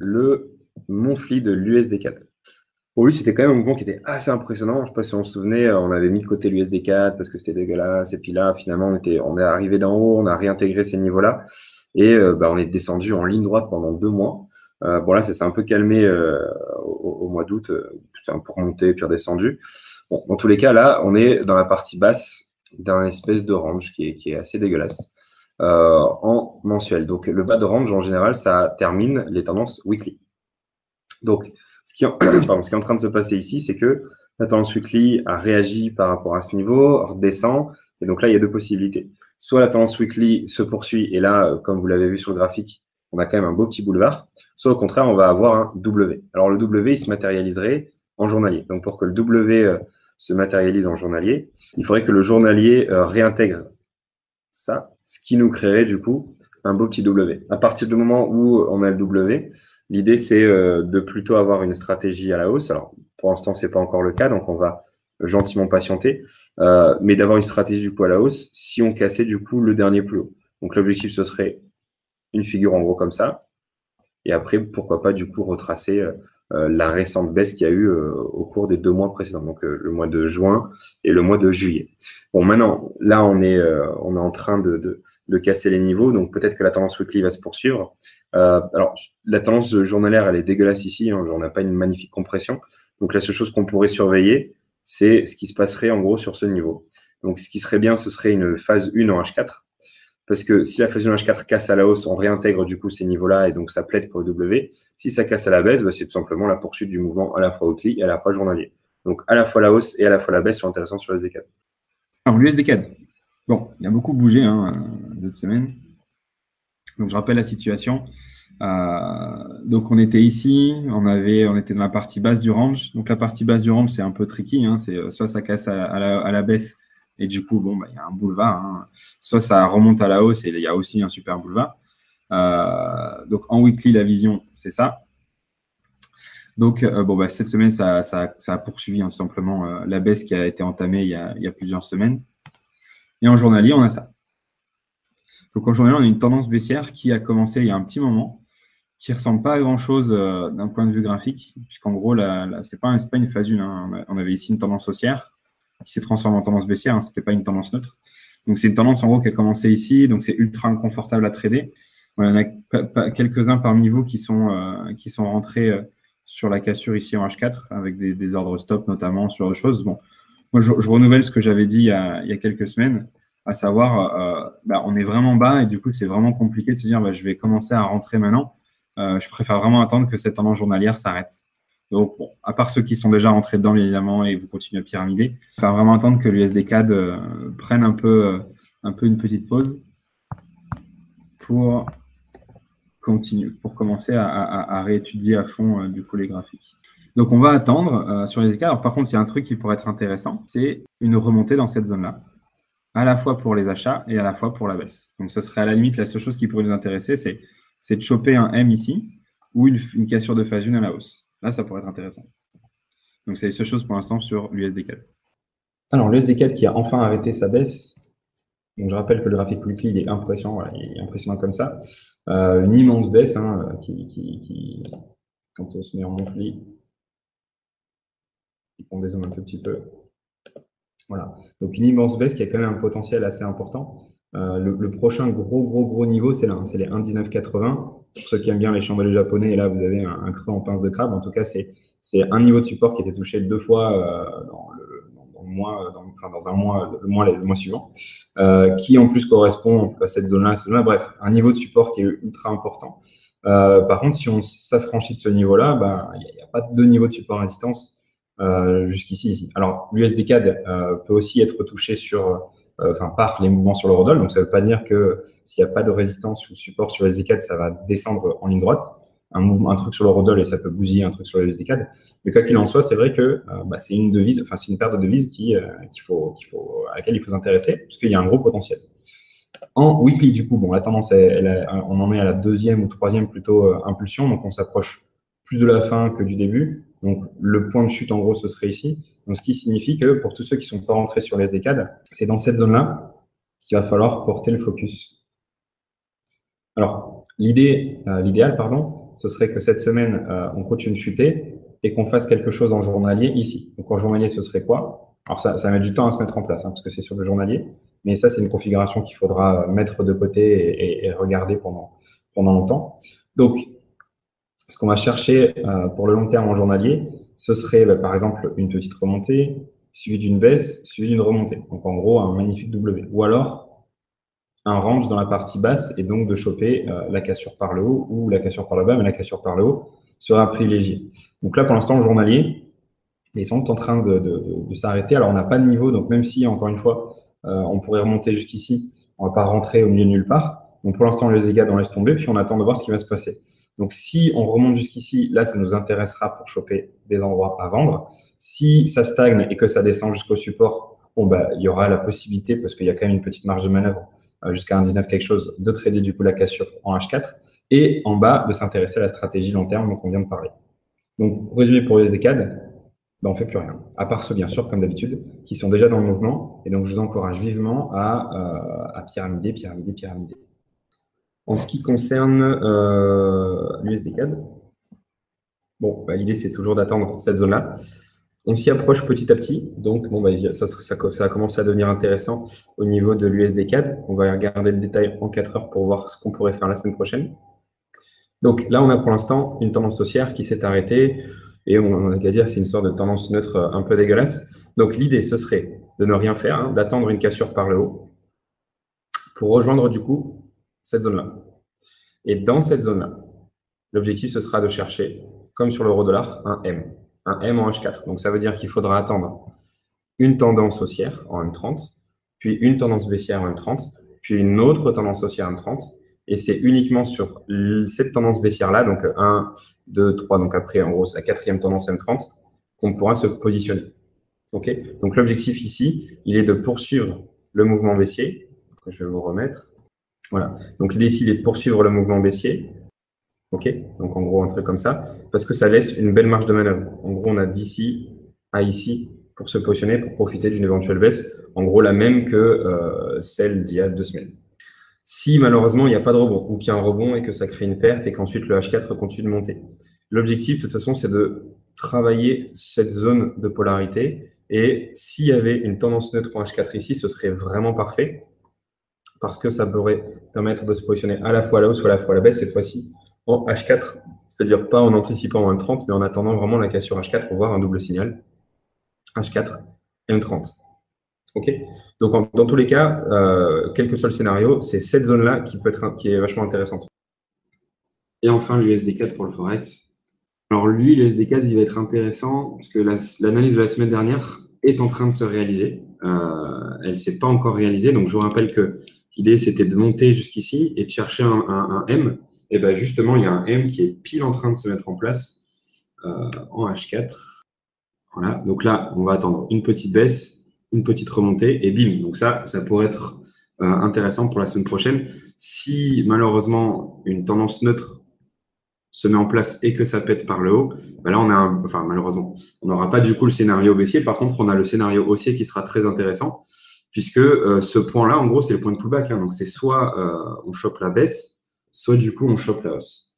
le monthly de l'USD4. Pour lui, c'était quand même un mouvement qui était assez impressionnant. Je ne sais pas si on se souvenait, on avait mis de côté l'USD4 parce que c'était dégueulasse. Et puis là, finalement, on est arrivé d'en haut, on a réintégré ces niveaux-là. Et on est descendu en ligne droite pendant 2 mois. Bon, là, ça s'est un peu calmé au mois d'août. C'est un peu remonté, puis redescendu. Bon, dans tous les cas, là, on est dans la partie basse d'un espèce de range qui est assez dégueulasse en mensuel. Donc, le bas de range, en général, ça termine les tendances weekly. Donc, ce qui est en train de se passer ici, c'est que la tendance weekly a réagi par rapport à ce niveau, redescend, et donc là, il y a 2 possibilités. Soit la tendance weekly se poursuit, et là, comme vous l'avez vu sur le graphique, on a quand même un beau petit boulevard, soit au contraire, on va avoir un W. Alors, le W, il se matérialiserait en journalier. Donc, pour que le W se matérialise en journalier, il faudrait que le journalier réintègre ça, ce qui nous créerait du coup un beau petit W. À partir du moment où on a le W, l'idée c'est de plutôt avoir une stratégie à la hausse. Alors pour l'instant c'est pas encore le cas, donc on va gentiment patienter, mais d'avoir une stratégie du coup à la hausse si on cassait du coup le dernier plus haut. Donc l'objectif ce serait une figure en gros comme ça, et après pourquoi pas du coup retracer la récente baisse qu'il y a eu au cours des 2 mois précédents, donc le mois de juin et le mois de juillet. Bon, maintenant, là, on est en train de casser les niveaux, donc peut-être que la tendance weekly va se poursuivre. Alors, la tendance journalière, elle est dégueulasse ici, hein, on n'a pas une magnifique compression. Donc, la seule chose qu'on pourrait surveiller, c'est ce qui se passerait en gros sur ce niveau. Donc, ce qui serait bien, ce serait une phase 1 en H4. Parce que si la phase 1 H4 casse à la hausse, on réintègre du coup ces niveaux-là et donc ça plaide pour le W. Si ça casse à la baisse, c'est tout simplement la poursuite du mouvement à la fois weekly et à la fois journalier. Donc à la fois la hausse et à la fois la baisse sont intéressants sur le SD4. Alors, l'USD4, bon, il a beaucoup bougé cette semaine. Donc, je rappelle la situation. Donc, on était ici, on était dans la partie basse du range. Donc, la partie basse du range, c'est un peu tricky. C'est soit ça casse à la baisse et du coup, bon, il y a un boulevard. Soit ça remonte à la hausse et il y a aussi un super boulevard. Donc, en weekly, la vision, c'est ça. Donc, cette semaine, ça a poursuivi tout simplement la baisse qui a été entamée il y a plusieurs semaines. Et en journalier, on a ça. Donc, en journalier, on a une tendance baissière qui a commencé il y a un petit moment, qui ne ressemble pas à grand-chose d'un point de vue graphique, puisqu'en gros, ce n'est pas une phase 1. On avait ici une tendance haussière qui s'est transformée en tendance baissière. Ce n'était pas une tendance neutre. Donc, c'est une tendance, en gros, qui a commencé ici. Donc, c'est ultra inconfortable à trader. On en a quelques-uns parmi vous qui sont rentrés sur la cassure ici en H4, avec des ordres stop, notamment, sur autre chose. Bon, moi, je renouvelle ce que j'avais dit il y a quelques semaines, à savoir, on est vraiment bas et du coup, c'est vraiment compliqué de se dire, je vais commencer à rentrer maintenant. Je préfère vraiment attendre que cette tendance journalière s'arrête. Donc, bon, à part ceux qui sont déjà rentrés dedans, bien évidemment, et vous continuez à pyramider, il faut vraiment attendre que l'USD-CAD prenne un peu une petite pause pour commencer à réétudier à fond du coup les graphiques. Donc, on va attendre sur les écarts. Alors, par contre, il y a un truc qui pourrait être intéressant, c'est une remontée dans cette zone-là, à la fois pour les achats et à la fois pour la baisse. Donc, ce serait à la limite la seule chose qui pourrait nous intéresser, c'est de choper un M ici ou une cassure de phase 1 à la hausse. Là, ça pourrait être intéressant. Donc, c'est les seules choses pour l'instant sur l'USD4. Alors, l'USD4 qui a enfin arrêté sa baisse. Donc, je rappelle que le graphique weekly, il est impressionnant, voilà, il est impressionnant comme ça. Une immense baisse qui, quand on se met en monthly, on dézoome un tout petit peu. Voilà. Donc, une immense baisse qui a quand même un potentiel assez important. Le prochain gros niveau, c'est là, c'est les 1,1980. Pour ceux qui aiment bien les chandeliers japonais, et là, vous avez un creux en pince de crabe. En tout cas, c'est un niveau de support qui a été touché 2 fois dans un mois, le mois suivant, qui en plus correspond à cette zone-là, Bref, un niveau de support qui est ultra important. Par contre, si on s'affranchit de ce niveau-là, il n'y a pas de niveau de support résistance jusqu'ici. Ici. Alors, l'USD-CAD peut aussi être touché par les mouvements sur l'eurodoll. Donc, ça ne veut pas dire que s'il n'y a pas de résistance ou de support sur l'USD-CAD, ça va descendre en ligne droite. Un truc sur l'eurodoll et ça peut bousiller un truc sur l'USD-CAD. Mais quoi qu'il en soit, c'est vrai que c'est une devise, c'est une paire de devises à laquelle il faut s'intéresser, puisqu'il y a un gros potentiel. En weekly, du coup, la tendance, on en est à la 2e ou 3e plutôt impulsion, donc on s'approche plus de la fin que du début. Donc, le point de chute, en gros, ce serait ici. Donc, ce qui signifie que pour tous ceux qui ne sont pas rentrés sur les SD-CAD, c'est dans cette zone-là qu'il va falloir porter le focus. Alors, l'idéal, ce serait que cette semaine, on continue de chuter et qu'on fasse quelque chose en journalier ici. Donc en journalier, ce serait quoi? Alors ça va mettre du temps à se mettre en place, parce que c'est sur le journalier, mais ça, c'est une configuration qu'il faudra mettre de côté et regarder pendant longtemps. Donc, ce qu'on va chercher pour le long terme en journalier, ce serait par exemple une petite remontée, suivie d'une baisse, suivie d'une remontée. Donc en gros, un magnifique W. Ou alors un range dans la partie basse et donc de choper la cassure par le haut ou la cassure par le bas, mais la cassure par le haut sera privilégiée. Donc là, pour l'instant, le journalier, ils sont en train de s'arrêter. Alors, on n'a pas de niveau, donc même si, encore une fois, on pourrait remonter jusqu'ici, on ne va pas rentrer au milieu de nulle part. Donc pour l'instant, les dégâts, on laisse tomber, puis on attend de voir ce qui va se passer. Donc, si on remonte jusqu'ici, là, ça nous intéressera pour choper des endroits à vendre. Si ça stagne et que ça descend jusqu'au support, bon, il y aura la possibilité, parce qu'il y a quand même une petite marge de manœuvre, jusqu'à 1,19 quelque chose, de trader du coup la cassure en H4 et en bas, de s'intéresser à la stratégie long terme dont on vient de parler. Donc, résumé pour les USD-CAD, on ne fait plus rien. À part ceux, bien sûr, comme d'habitude, qui sont déjà dans le mouvement. Et donc, je vous encourage vivement à pyramider. En ce qui concerne l'USD-CAD, bon, l'idée, c'est toujours d'attendre cette zone-là. On s'y approche petit à petit. Donc, bon, ça a commencé à devenir intéressant au niveau de l'USD-CAD. On va regarder le détail en 4 heures pour voir ce qu'on pourrait faire la semaine prochaine. Donc là, on a pour l'instant une tendance haussière qui s'est arrêtée. Et on n'a qu'à dire c'est une sorte de tendance neutre un peu dégueulasse. Donc l'idée, ce serait de ne rien faire, d'attendre une cassure par le haut pour rejoindre du coup cette zone-là. Et dans cette zone-là, l'objectif, ce sera de chercher, comme sur l'euro-dollar, un M en H4. Donc ça veut dire qu'il faudra attendre une tendance haussière en M30, puis une tendance baissière en M30, puis une autre tendance haussière en M30. Et c'est uniquement sur cette tendance baissière-là, donc 1, 2, 3, donc après, en gros, c'est la 4e tendance M30, qu'on pourra se positionner. Okay, donc l'objectif ici, il est de poursuivre le mouvement baissier, que je vais vous remettre. Voilà, donc l'idée ici, il est de poursuivre le mouvement baissier. Ok, donc en gros, un truc comme ça, parce que ça laisse une belle marge de manœuvre. En gros, on a d'ici à ici pour se positionner, pour profiter d'une éventuelle baisse, en gros la même que celle d'il y a 2 semaines. Si malheureusement il n'y a pas de rebond, ou qu'il y a un rebond et que ça crée une perte et qu'ensuite le H4 continue de monter. L'objectif, de toute façon, c'est de travailler cette zone de polarité. Et s'il y avait une tendance neutre en H4 ici, ce serait vraiment parfait, parce que ça pourrait permettre de se positionner à la fois à la hausse ou à la fois à la baisse, cette fois-ci en H4, c'est-à-dire pas en anticipant en M30, mais en attendant vraiment la cassure H4 pour voir un double signal H4, M30. Ok. Donc, dans tous les cas, quel que soit le scénario, c'est cette zone-là qui est vachement intéressante. Et enfin, l'USD-CAD pour le Forex. Alors lui, l'USD-CAD, il va être intéressant parce que l'analyse de la semaine dernière est en train de se réaliser. Elle ne s'est pas encore réalisée. Donc, je vous rappelle que l'idée, c'était de monter jusqu'ici et de chercher un M. Et bien, justement, il y a un M qui est pile en train de se mettre en place en H4. Voilà. Donc là, on va attendre une petite baisse, une petite remontée et bim. Donc ça pourrait être intéressant pour la semaine prochaine. Si malheureusement une tendance neutre se met en place et que ça pète par le haut, là on a malheureusement, on n'aura pas du coup le scénario baissier. Par contre, on a le scénario haussier qui sera très intéressant puisque ce point-là, en gros, c'est le point de pullback. Donc c'est soit on chope la baisse, soit du coup on chope la hausse.